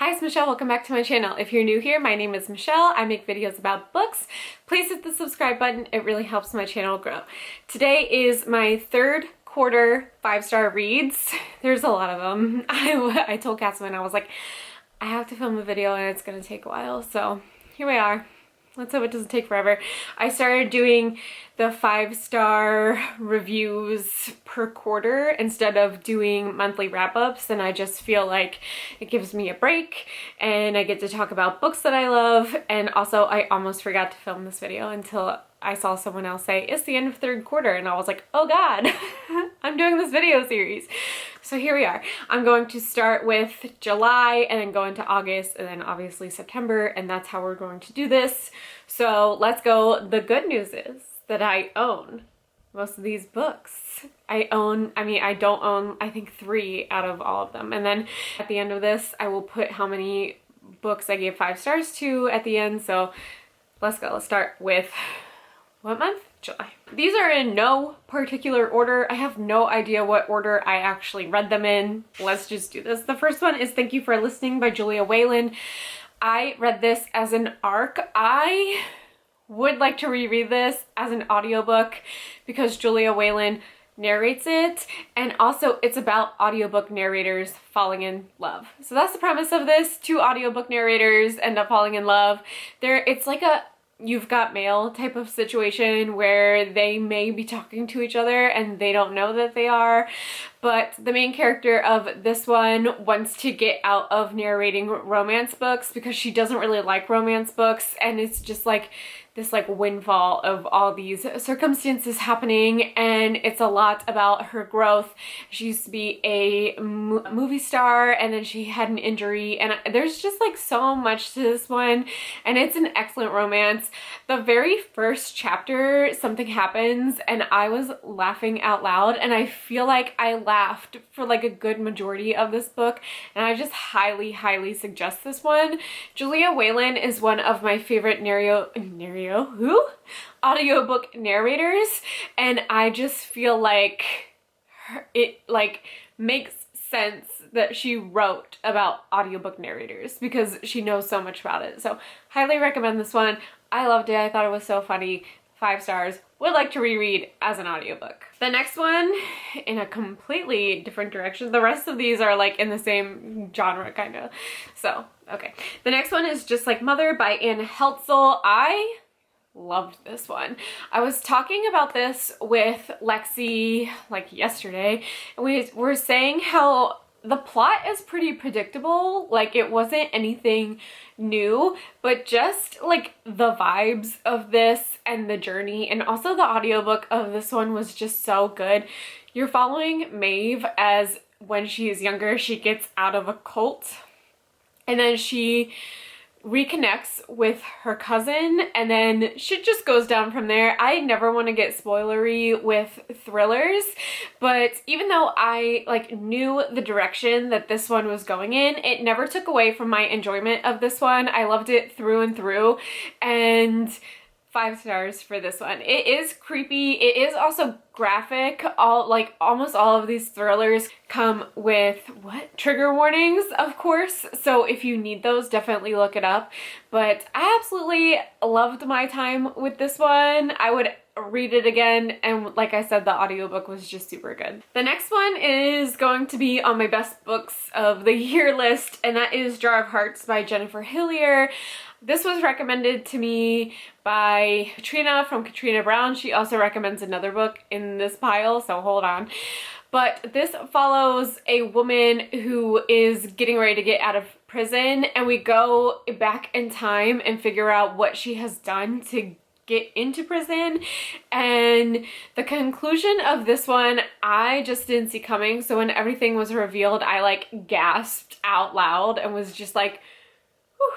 Hi, it's Michelle. Welcome back to my channel. If you're new here, my name is Michelle. I make videos about books. Please hit the subscribe button. It really helps my channel grow. Today is my third quarter 5-star reads. There's a lot of them. I told Catherine, I was like, I have to film a video and it's going to take a while. So here we are. Let's hope it doesn't take forever. I started doing the 5-star reviews per quarter instead of doing monthly wrap-ups, and I just feel like it gives me a break and I get to talk about books that I love. And also I almost forgot to film this video until I saw someone else say it's the end of third quarter, and I was like, oh god, I'm doing this video series. So here we are. I'm going to start with July and then go into August and then obviously September, and that's how we're going to do this. So let's go. The good news is that I own most of these books. I don't own, I think 3 out of all of them. And then at the end of this, I will put how many books I gave 5 stars to at the end. So let's go. Let's start with what month? July. These are in no particular order. I have no idea what order I actually read them in. Let's just do this. The first one is Thank You for Listening by Julia Whelan. I read this as an ARC. I would like to reread this as an audiobook because Julia Whelan narrates it, and also it's about audiobook narrators falling in love. So that's the premise of this. 2 audiobook narrators end up falling in love. It's like a You've Got Mail type of situation where they may be talking to each other and they don't know that they are, but the main character of this one wants to get out of narrating romance books because she doesn't really like romance books, and it's just like this windfall of all these circumstances happening, and it's a lot about her growth. She used to be a movie star and then she had an injury, and there's just like so much to this one, and it's an excellent romance. The very first chapter, something happens and I was laughing out loud, and I feel like I laughed for like a good majority of this book, and I just highly suggest this one. Julia Whelan is one of my favorite audiobook narrators, and I just feel like it makes sense that she wrote about audiobook narrators because she knows so much about it. So highly recommend this one. I loved it. I thought it was so funny. 5 stars. Would like to reread as an audiobook. The next one, in a completely different direction. The rest of these are like in the same genre kind of. So, okay. The next one is Just Like Mother by Anne Heltzel. I loved this one. I was talking about this with Lexi like yesterday, and we were saying how the plot is pretty predictable. Like, it wasn't anything new, but just like the vibes of this and the journey, and also the audiobook of this one was just so good. You're following Maeve as when she is younger, she gets out of a cult, and then she reconnects with her cousin, and then shit just goes down from there. I never want to get spoilery with thrillers, but even though I knew the direction that this one was going in, it never took away from my enjoyment of this one. I loved it through and through, and 5 stars for this one. It is creepy. It is also graphic. Almost all of these thrillers come with trigger warnings, of course. So if you need those, definitely look it up. But I absolutely loved my time with this one. I would read it again, and like I said, the audiobook was just super good. The next one is going to be on my best books of the year list, and that is Jar of Hearts by Jennifer Hillier. This was recommended to me by Katrina from Katrina Brown. She also recommends another book in this pile, so hold on. But this follows a woman who is getting ready to get out of prison, and we go back in time and figure out what she has done to get into prison. And the conclusion of this one, I just didn't see coming. So when everything was revealed, I gasped out loud and was just like, whew,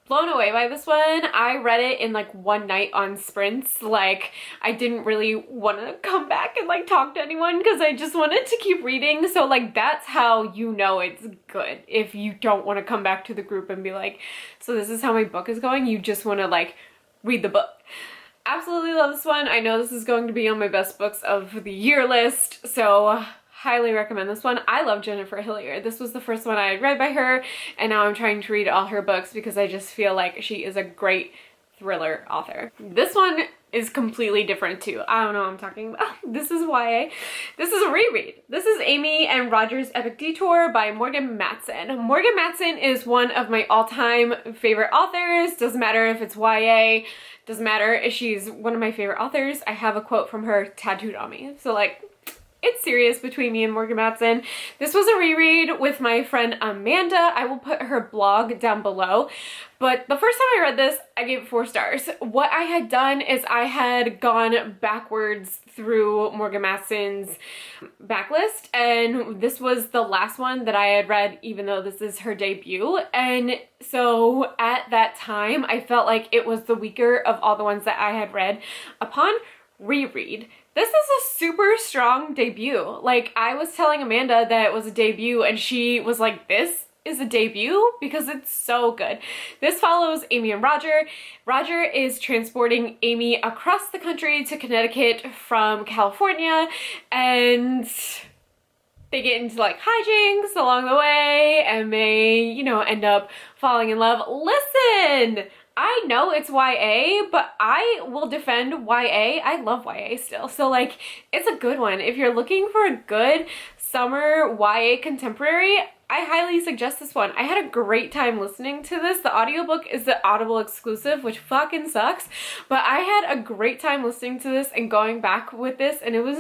blown away by this one. I read it in one night on sprints. I didn't really want to come back and talk to anyone because I just wanted to keep reading. So that's how you know it's good. If you don't want to come back to the group and be like, so this is how my book is going. You just want to read the book. Absolutely love this one. I know this is going to be on my best books of the year list, so highly recommend this one. I love Jennifer Hillier. This was the first one I had read by her, and now I'm trying to read all her books because I just feel like she is a great thriller author. This one is completely different too. I don't know what I'm talking about. This is YA. This is a reread. This is Amy and Roger's Epic Detour by Morgan Matson. Morgan Matson is one of my all-time favorite authors. Doesn't matter if it's YA, doesn't matter if she's one of my favorite authors. I have a quote from her tattooed on me. So like, it's serious between me and Morgan Matson. This was a reread with my friend Amanda. I will put her blog down below. But the first time I read this, I gave it 4 stars. What I had done is I had gone backwards through Morgan Matson's backlist, and this was the last one that I had read, even though this is her debut. And so at that time, I felt like it was the weaker of all the ones that I had read. Upon reread, this is a super strong debut. Like, I was telling Amanda that it was a debut, and she was like, this is a debut? Because it's so good. This follows Amy and Roger. Roger is transporting Amy across the country to Connecticut from California, and they get into like hijinks along the way, and they, you know, end up falling in love. Listen! I know it's YA, but I will defend YA. I love YA still. So like, it's a good one. If you're looking for a good summer YA contemporary, I highly suggest this one. I had a great time listening to this. The audiobook is the Audible exclusive, which fucking sucks, but I had a great time listening to this and going back with this, and it was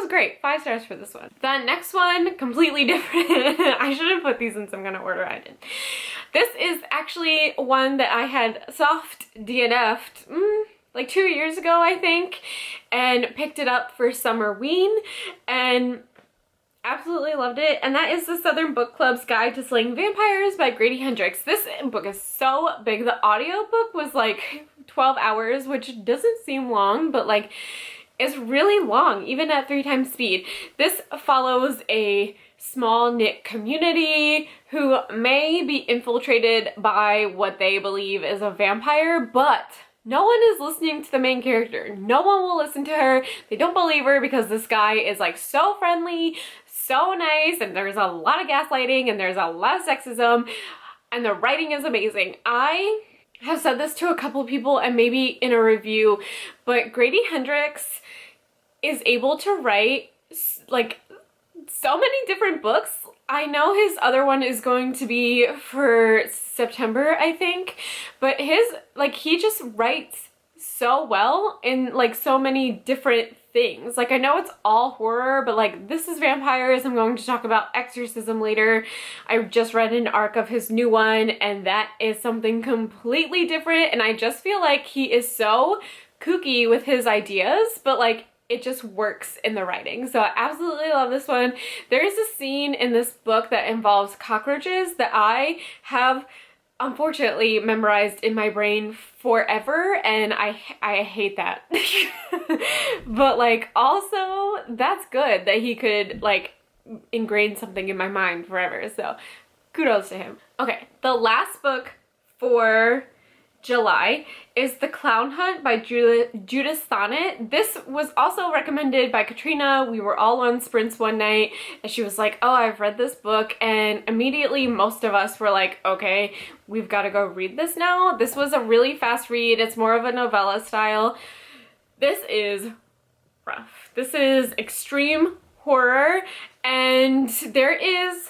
great. 5 stars for this one. The next one, completely different. I should have put these in some kind of order. I didn't. This is actually one that I had soft DNF'd like 2 years ago, I think, and picked it up for Summerween and absolutely loved it. And that is the Southern Book Club's Guide to Slaying Vampires by Grady Hendrix. This book is so big. The audiobook was like 12 hours, which doesn't seem long, but like, it's really long, even at 3 times speed. This follows a small-knit community who may be infiltrated by what they believe is a vampire, but no one is listening to the main character. No one will listen to her. They don't believe her because this guy is like so friendly, so nice, and there's a lot of gaslighting, and there's a lot of sexism, and the writing is amazing. I have said this to a couple of people and maybe in a review, but Grady Hendrix is able to write like so many different books. I know his other one is going to be for September, I think, but his, like, he just writes so well in like so many different things. Like, I know it's all horror, but like, this is vampires. I'm going to talk about Exorcism later. I just read an arc of his new one, and that is something completely different, and I just feel like he is so kooky with his ideas, but like, it just works in the writing. So I absolutely love this one. There is a scene in this book that involves cockroaches that I have unfortunately memorized in my brain forever, and I hate that. But like, also that's good that he could like ingrain something in my mind forever. So kudos to him. Okay, the last book for July is The Clown Hunt by Judith Sonnet. This was also recommended by Katrina. We were all on sprints one night and she was like, oh, I've read this book, and immediately most of us were like, okay, we've got to go read this now. This was a really fast read. It's more of a novella style. This is rough. This is extreme horror, and there is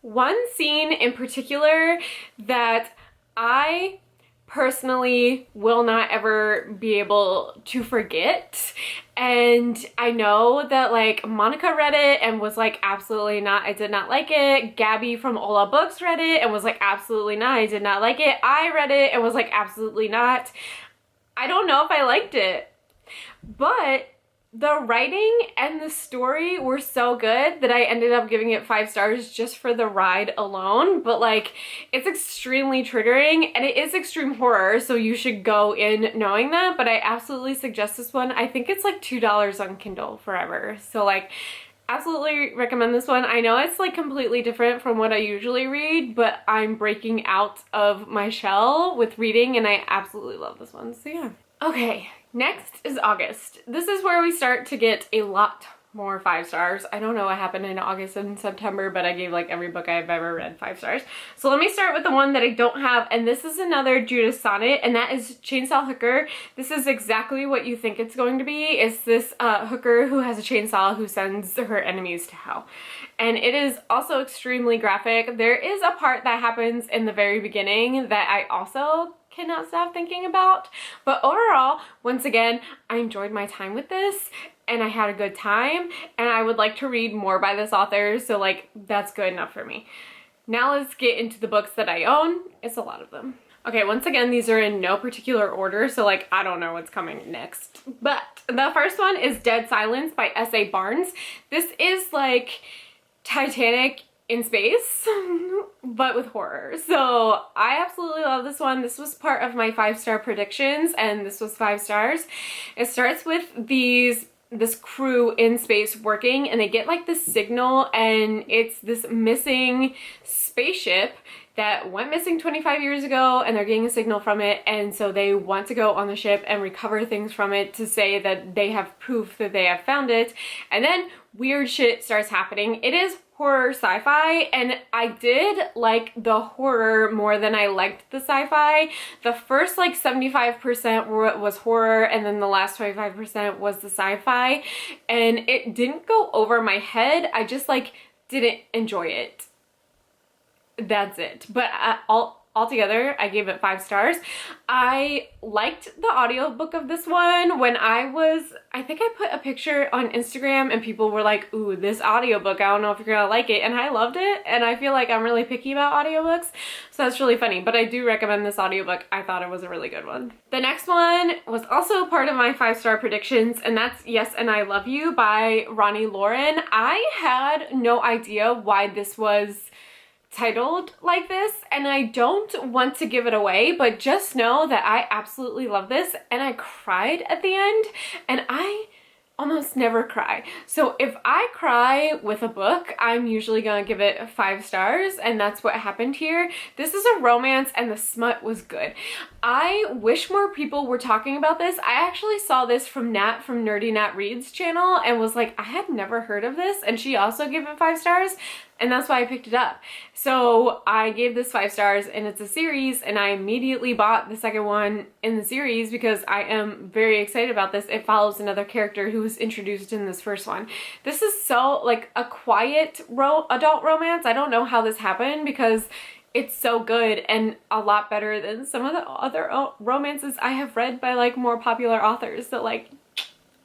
one scene in particular that I personally will not ever be able to forget. And I know that like Monica read it and was like, absolutely not, I did not like it. Gabby from Ola Books read it and was like, absolutely not, I did not like it. I read it and was like, absolutely not. I don't know if I liked it, but the writing and the story were so good that I ended up giving it 5 stars just for the ride alone. But like, it's extremely triggering and it is extreme horror, so you should go in knowing that. But I absolutely suggest this one. I think it's like $2 on Kindle forever. So like, absolutely recommend this one. I know it's like completely different from what I usually read, but I'm breaking out of my shell with reading and I absolutely love this one. So yeah. Okay, next is August. This is where we start to get a lot more 5 stars. I don't know what happened in August and September, but I gave like every book I've ever read 5 stars. So let me start with the one that I don't have, and this is another Judas sonnet, and that is Chainsaw Hooker. This is exactly what you think it's going to be. It's this hooker who has a chainsaw who sends her enemies to hell. And it is also extremely graphic. There is a part that happens in the very beginning that I also cannot stop thinking about. But overall, once again, I enjoyed my time with this and I had a good time, and I would like to read more by this author, so like that's good enough for me. Now let's get into the books that I own. It's a lot of them. Okay, once again, these are in no particular order, so like I don't know what's coming next. But the first one is Dead Silence by S.A. Barnes. This is like Titanic in space, but with horror. So I absolutely love this one. This was part of my 5-star predictions, and this was 5 stars. It starts with this crew in space working, and they get like this signal, and it's this missing spaceship that went missing 25 years ago, and they're getting a signal from it, and so they want to go on the ship and recover things from it to say that they have proof that they have found it. And then weird shit starts happening. It is horror sci-fi, and I did like the horror more than I liked the sci-fi. The first like 75% was horror, and then the last 25% was the sci-fi, and it didn't go over my head. I just like didn't enjoy it. That's it. But altogether, I gave it 5 stars. I liked the audiobook of this one. When I think I put a picture on Instagram and people were like, ooh, this audiobook, I don't know if you're gonna like it. And I loved it. And I feel like I'm really picky about audiobooks. So that's really funny. But I do recommend this audiobook. I thought it was a really good one. The next one was also part of my 5-star predictions, and that's Yes and I Love You by Ronnie Lauren. I had no idea why this was titled like this, and I don't want to give it away, but just know that I absolutely love this, and I cried at the end, and I almost never cry. So if I cry with a book, I'm usually gonna give it 5 stars, and that's what happened here. This is a romance, and the smut was good. I wish more people were talking about this. I actually saw this from Nat from Nerdy Nat Reads channel and was like, I had never heard of this, and she also gave it 5 stars. And that's why I picked it up. So I gave this 5 stars, and it's a series, and I immediately bought the second one in the series because I am very excited about this. It follows another character who was introduced in this first one. This is so like a quiet adult romance. I don't know how this happened because it's so good and a lot better than some of the other romances I have read by like more popular authors. So like,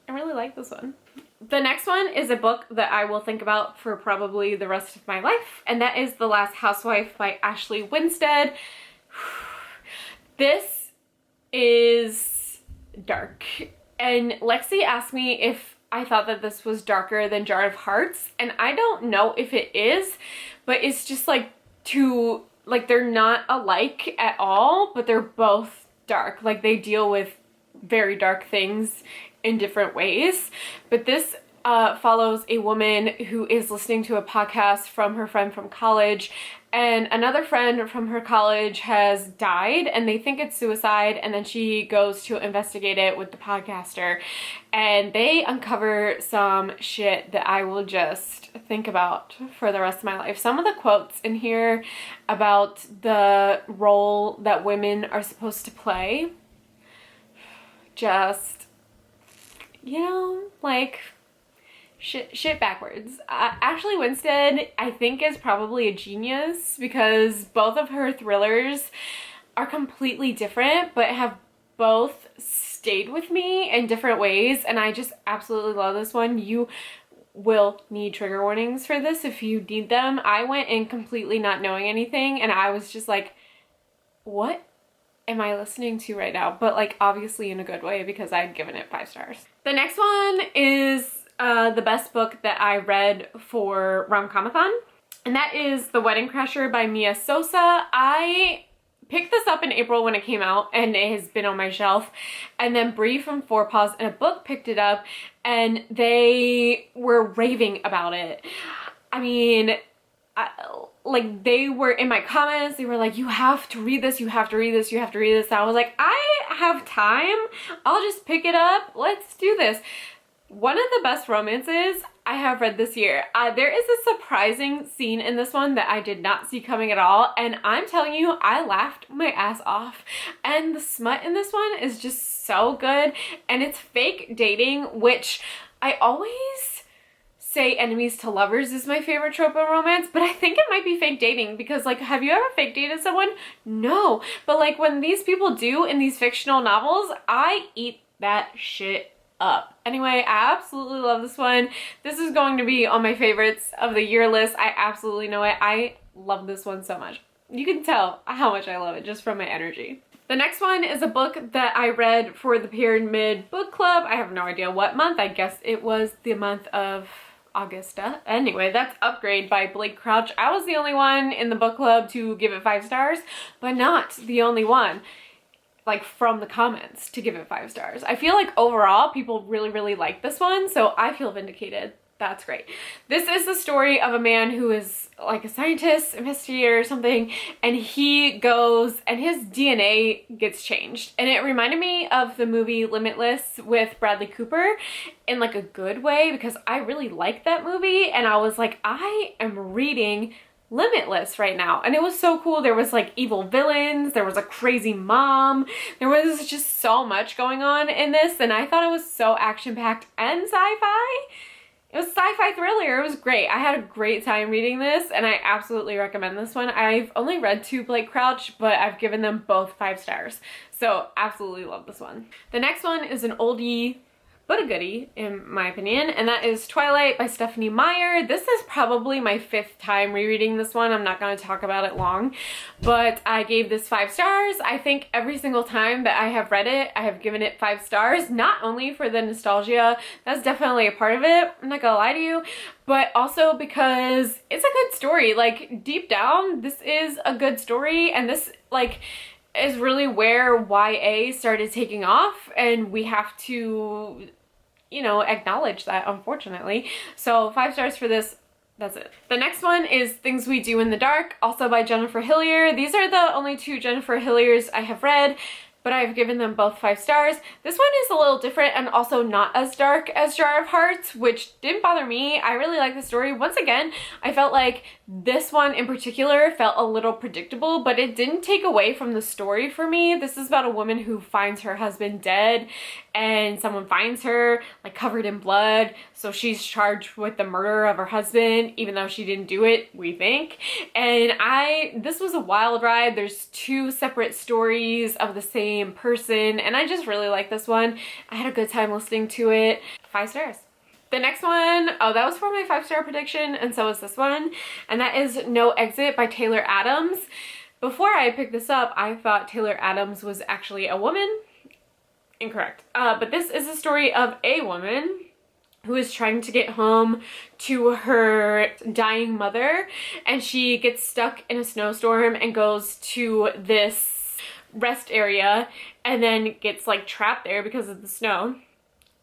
I really like this one. The next one is a book that I will think about for probably the rest of my life, and that is The Last Housewife by Ashley Winstead. This is dark, and Lexi asked me if I thought that this was darker than Jar of Hearts, and I don't know if it is, but it's just like they're not alike at all, but they're both dark. Like they deal with very dark things in different ways. But this follows a woman who is listening to a podcast from her friend from college, and another friend from her college has died and they think it's suicide, and then she goes to investigate it with the podcaster, and they uncover some shit that I will just think about for the rest of my life. Some of the quotes in here about the role that women are supposed to play, just, you know, like shit backwards. Ashley Winstead, I think, is probably a genius because both of her thrillers are completely different but have both stayed with me in different ways, and I just absolutely love this one. You will need trigger warnings for this if you need them. I went in completely not knowing anything, and I was just like, what am I listening to right now? But like obviously in a good way because I'd given it 5 stars. The next one is the best book that I read for Rom-Comathon, and that is The Wedding Crasher by Mia Sosa. I picked this up in April when it came out, and it has been on my shelf, and then Bree from Four Paws and a Book picked it up, and they were raving about it. I mean, like they were in my comments, they were like, you have to read this, you have to read this, you have to read this. And I was like, I have time, I'll just pick it up, let's do this. One of the best romances I have read this year. There is a surprising scene in this one that I did not see coming at all, and I'm telling you, I laughed my ass off. And the smut in this one is just so good, and it's fake dating, which I always say enemies to lovers is my favorite trope in romance, but I think it might be fake dating because, like, have you ever fake dated someone? No. But like when these people do in these fictional novels, I eat that shit up. Anyway, I absolutely love this one. This is going to be on my favorites of the year list. I absolutely know it. I love this one so much. You can tell how much I love it just from my energy. The next one is a book that I read for the Pyramid Book Club. I have no idea what month. I guess it was the month of Augusta. Anyway, that's Upgrade by Blake Crouch. I was the only one in the book club to give it 5 stars, but not the only one, like, from the comments to give it 5 stars. I feel like overall people really like this one, so I feel vindicated. That's great. This is the story of a man who is like a scientist, investigator or something, and he goes and his DNA gets changed. And it reminded me of the movie Limitless with Bradley Cooper in like a good way, because I really liked that movie and I was like, I am reading Limitless right now, and it was so cool. There was like evil villains, there was a crazy mom, there was just so much going on in this, and I thought it was so action-packed and sci-fi. It was sci-fi thriller. It was great. I had a great time reading this, and I absolutely recommend this one. I've only read 2 Blake Crouch, but I've given them both 5 stars. So absolutely love this one. The next one is an oldie but a goodie, in my opinion, and that is Twilight by Stephanie Meyer. This is probably my 5th time rereading this one. I'm not going to talk about it long, but I gave this 5 stars. I think every single time that I have read it, I have given it 5 stars, not only for the nostalgia, that's definitely a part of it, I'm not gonna lie to you, but also because it's a good story. Like, deep down, this is a good story, and this, like, is really where YA started taking off, and we have to, you know, acknowledge that, unfortunately. So 5 stars for this. That's it. The next one is Things We Do in the Dark, also by Jennifer Hillier. These are the only 2 Jennifer Hilliers I have read, but I've given them both 5 stars. This one is a little different and also not as dark as Jar of Hearts, which didn't bother me. I really like the story. Once again, I felt like this one in particular felt a little predictable, but it didn't take away from the story for me. This is about a woman who finds her husband dead, and someone finds her like covered in blood, so she's charged with the murder of her husband, even though she didn't do it, we think. And this was a wild ride. There's 2 separate stories of the same person, and I just really like this one. I had a good time listening to it. 5 stars. The next one, oh, that was for my 5-star prediction, and so is this one, and that is No Exit by Taylor Adams. Before I picked this up, I thought Taylor Adams was actually a woman. Incorrect. But this is a story of a woman who is trying to get home to her dying mother, and she gets stuck in a snowstorm and goes to this rest area and then gets like trapped there because of the snow.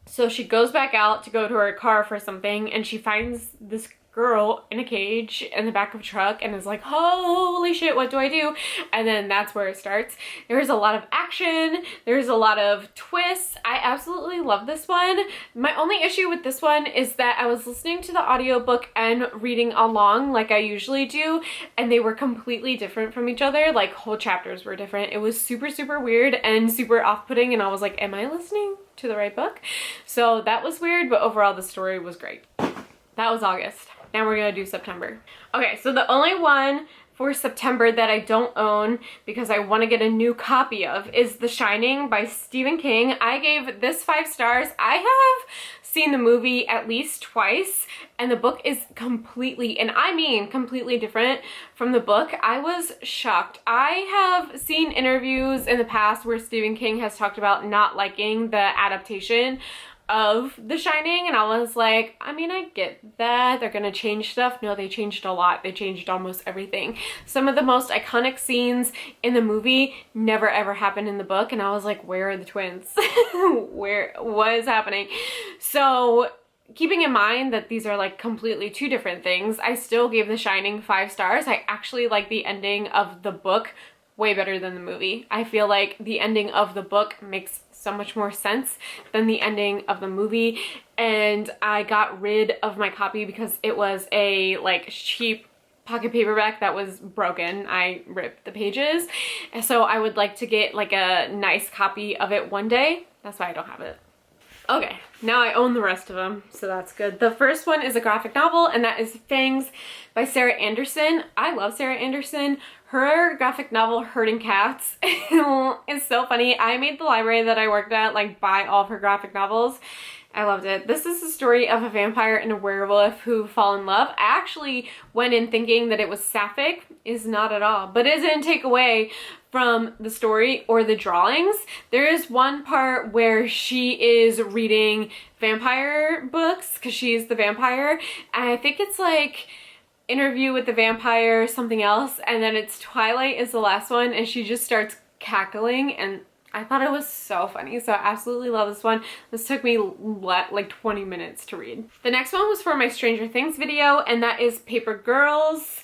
So she goes back out to go to her car for something, and she finds this girl in a cage in the back of a truck and is like, holy shit, what do I do? And then that's where it starts. There's a lot of action, there's a lot of twists. I absolutely love this one. My only issue with this one is that I was listening to the audiobook and reading along like I usually do, and they were completely different from each other. Like, whole chapters were different. It was super weird and super off-putting, and I was like, am I listening to the right book? So that was weird, but overall the story was great. That was August. Now we're gonna do September. Okay, so the only one for September that I don't own because I want to get a new copy of is The Shining by Stephen King. I gave this 5 stars. I have seen the movie at least twice, and the book is completely, and I mean completely different from the book. I was shocked. I have seen interviews in the past where Stephen King has talked about not liking the adaptation of The Shining, and I was like, I mean, I get that they're gonna change stuff. No, they changed a lot. They changed almost everything. Some of the most iconic scenes in the movie never ever happened in the book, and I was like, where are the twins? What is happening? So keeping in mind that these are like completely 2 different things, I still gave The Shining 5 stars. I actually like the ending of the book way better than the movie. I feel like the ending of the book makes so much more sense than the ending of the movie. And I got rid of my copy because it was a like cheap pocket paperback that was broken. I ripped the pages. And so I would like to get like a nice copy of it one day. That's why I don't have it. Okay, now I own the rest of them, so that's good. The first one is a graphic novel, and that is Fangs by Sarah Anderson. I love Sarah Anderson. Her graphic novel, Herding Cats, is so funny. I made the library that I worked at like buy all of her graphic novels. I loved it. This is the story of a vampire and a werewolf who fall in love. I actually went in thinking that it was sapphic. Is not at all, but it didn't take away from the story or the drawings. There is one part where she is reading vampire books because she's the vampire, and I think it's like Interview with the Vampire, something else, and then it's Twilight is the last one, and she just starts cackling, and I thought it was so funny, so I absolutely love this one. This took me like 20 minutes to read. The next one was for my Stranger Things video, and that is Paper Girls.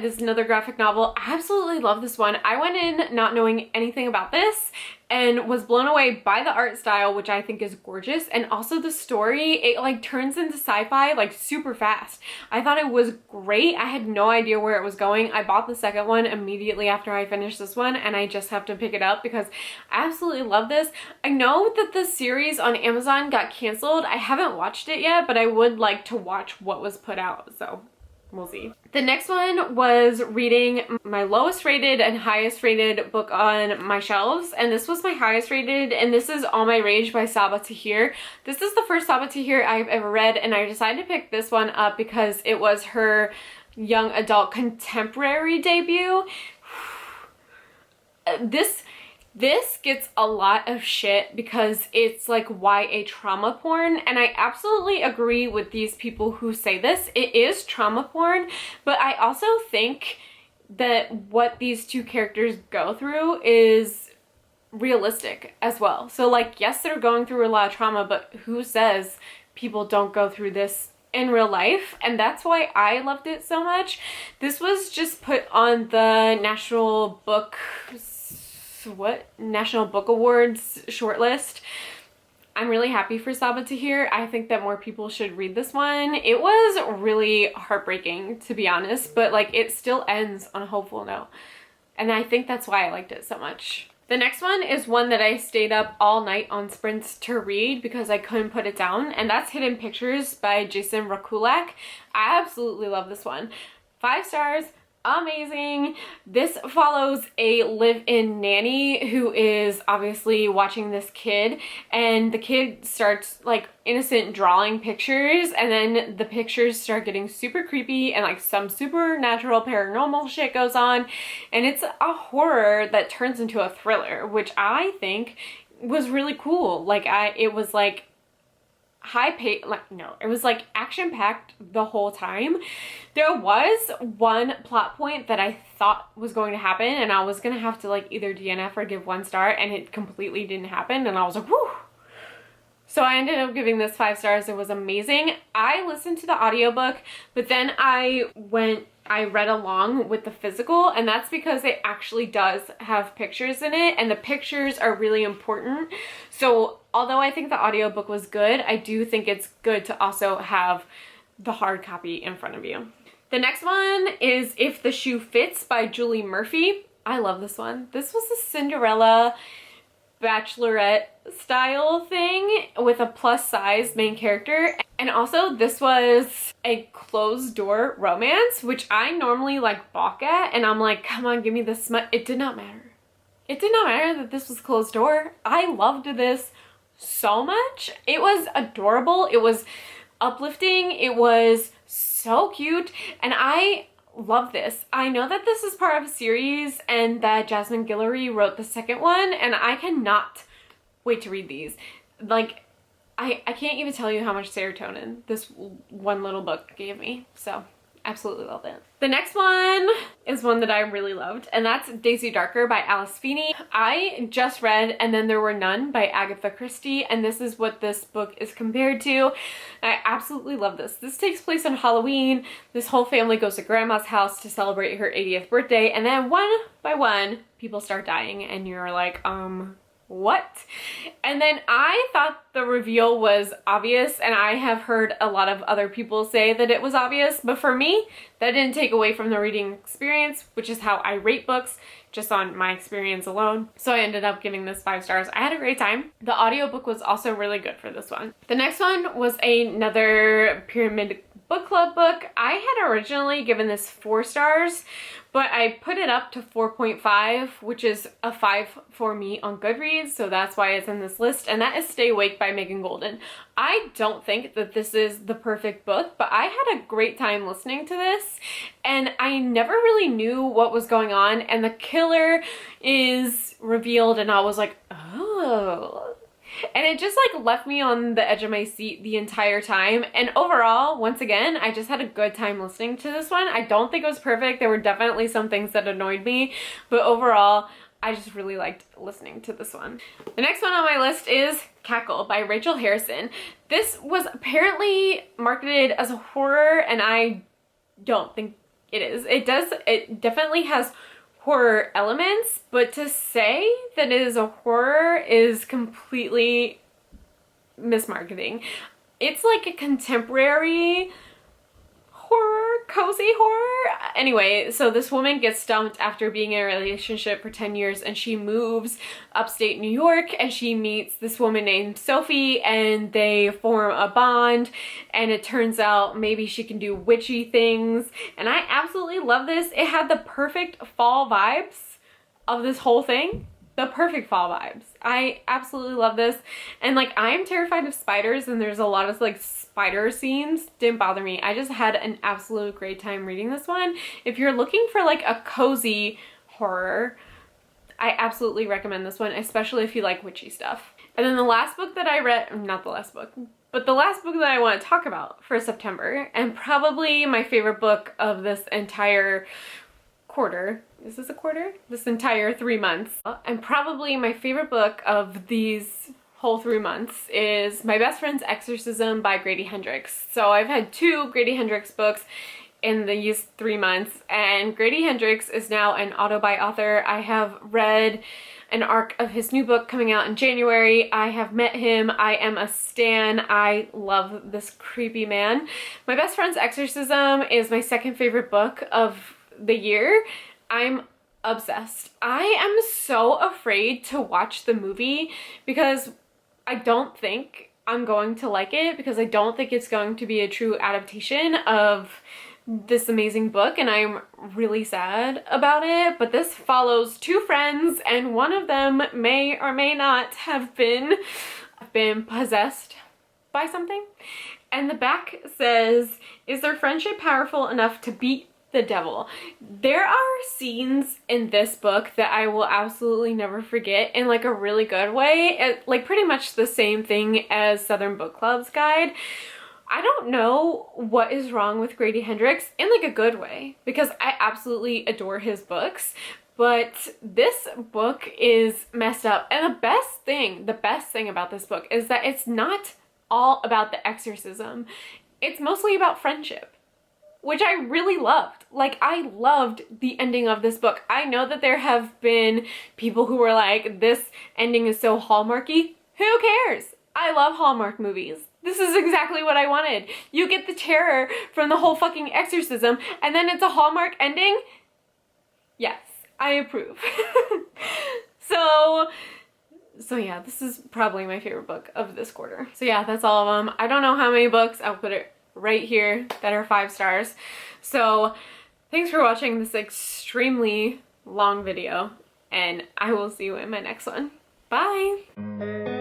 This is another graphic novel. I absolutely love this one. I went in not knowing anything about this and was blown away by the art style, which I think is gorgeous, and also the story. It like turns into sci-fi like super fast. I thought it was great. I had no idea where it was going. I bought the second one immediately after I finished this one, and I just have to pick it up because I absolutely love this. I know that the series on Amazon got canceled. I haven't watched it yet, but I would like to watch what was put out, so we'll see. The next one was reading my lowest rated and highest rated book on my shelves, and this was my highest rated, and this is All My Rage by Sabaa Tahir. This is the first Sabaa Tahir I've ever read, and I decided to pick this one up because it was her young adult contemporary debut. This gets a lot of shit because it's like YA trauma porn, and I absolutely agree with these people who say this. It is trauma porn, but I also think that what these two characters go through is realistic as well. So like, yes, they're going through a lot of trauma, but who says people don't go through this in real life? And that's why I loved it so much. This was just put on the National Book Awards shortlist. I'm really happy for Sabaa Tahir. I think that more people should read this one. It was really heartbreaking, to be honest, but like it still ends on a hopeful note, and I think that's why I liked it so much. The next one is one that I stayed up all night on sprints to read because I couldn't put it down, and that's Hidden Pictures by Jason Rakulak. I absolutely love this one. 5 stars. Amazing. This follows a live-in nanny who is obviously watching this kid, and the kid starts like innocent drawing pictures, and then the pictures start getting super creepy and like some supernatural paranormal shit goes on, and it's a horror that turns into a thriller, which I think was really cool. Like it was like it was like action-packed the whole time. There was one plot point that I thought was going to happen, and I was gonna have to like either DNF or give 1 star, and it completely didn't happen, and I was like, whew. So I ended up giving this 5 stars. It was amazing. I listened to the audiobook, but then I read along with the physical, and that's because it actually does have pictures in it, and the pictures are really important. So although I think the audiobook was good, I do think it's good to also have the hard copy in front of you. The next one is If the Shoe Fits by Julie Murphy. I love this one. This was a Cinderella bachelorette style thing with a plus size main character, and also this was a closed door romance, which I normally like balk at, and I'm like, come on, give me this smut. It did not matter. It did not matter that this was closed door. I loved this so much. It was adorable. It was uplifting. It was so cute, and I love this. I know that this is part of a series and that Jasmine Guillory wrote the second one, and I cannot wait to read these. Like, I can't even tell you how much serotonin this one little book gave me, so absolutely love it. The next one is one that I really loved, and that's Daisy Darker by Alice Feeney. I just read And Then There Were None by Agatha Christie, and this is what this book is compared to. I absolutely love this. This takes place on Halloween. This whole family goes to grandma's house to celebrate her 80th birthday, and then one by one, people start dying, and you're like, what? And then I thought the reveal was obvious, and I have heard a lot of other people say that it was obvious, but for me, that didn't take away from the reading experience, which is how I rate books, just on my experience alone. So I ended up giving this 5 stars. I had a great time. The audiobook was also really good for this one. The next one was another Pyramid Book Club book. I had originally given this 4 stars, but I put it up to 4.5, which is a 5 for me on Goodreads, so that's why it's in this list, and that is Stay Awake by Megan Golden. I don't think that this is the perfect book, but I had a great time listening to this, and I never really knew what was going on, and the killer is revealed, and I was like, oh. And it just like left me on the edge of my seat the entire time. And overall, once again, I just had a good time listening to this one. I don't think it was perfect. There were definitely some things that annoyed me, but overall, I just really liked listening to this one. The next one on my list is Cackle by Rachel Harrison. This was apparently marketed as a horror, and I don't think it is. It definitely has horror elements, but to say that it is a horror is completely mismarketing. It's like a contemporary horror, cozy horror. Anyway, so this woman gets dumped after being in a relationship for 10 years, and she moves upstate New York, and she meets this woman named Sophie, and they form a bond, and it turns out maybe she can do witchy things, and I absolutely love this. It had the perfect fall vibes of this whole thing. The perfect fall vibes. I absolutely love this. And like, I'm terrified of spiders, and there's a lot of like spider scenes. Didn't bother me. I just had an absolute great time reading this one. If you're looking for like a cozy horror, I absolutely recommend this one, especially if you like witchy stuff. And then the last book that I read, not the last book, but the last book that I want to talk about for September, and probably my favorite book of this entire quarter. Is this a quarter? This entire 3 months. And probably my favorite book of these whole 3 months is My Best Friend's Exorcism by Grady Hendrix. So I've had 2 Grady Hendrix books in these 3 months, and Grady Hendrix is now an auto-buy author. I have read an arc of his new book coming out in January. I have met him. I am a stan. I love this creepy man. My Best Friend's Exorcism is my second favorite book of the year. I'm obsessed. I am so afraid to watch the movie because I don't think I'm going to like it, because I don't think it's going to be a true adaptation of this amazing book, and I'm really sad about it. But this follows 2 friends, and one of them may or may not have been possessed by something. And the back says, "Is their friendship powerful enough to beat the devil?" There are scenes in this book that I will absolutely never forget in like a really good way. Like pretty much the same thing as Southern Book Club's guide. I don't know what is wrong with Grady Hendrix in like a good way, because I absolutely adore his books, but this book is messed up. And the best thing about this book is that it's not all about the exorcism. It's mostly about friendship, which I really loved. Like, I loved the ending of this book. I know that there have been people who were like, this ending is so Hallmarky. Who cares? I love Hallmark movies. This is exactly what I wanted. You get the terror from the whole fucking exorcism, and then it's a Hallmark ending? Yes, I approve. So yeah, this is probably my favorite book of this quarter. So yeah, that's all of them. I don't know how many books. I'll put it right here that are 5 stars. So thanks for watching this extremely long video, and I will see you in my next one. Bye!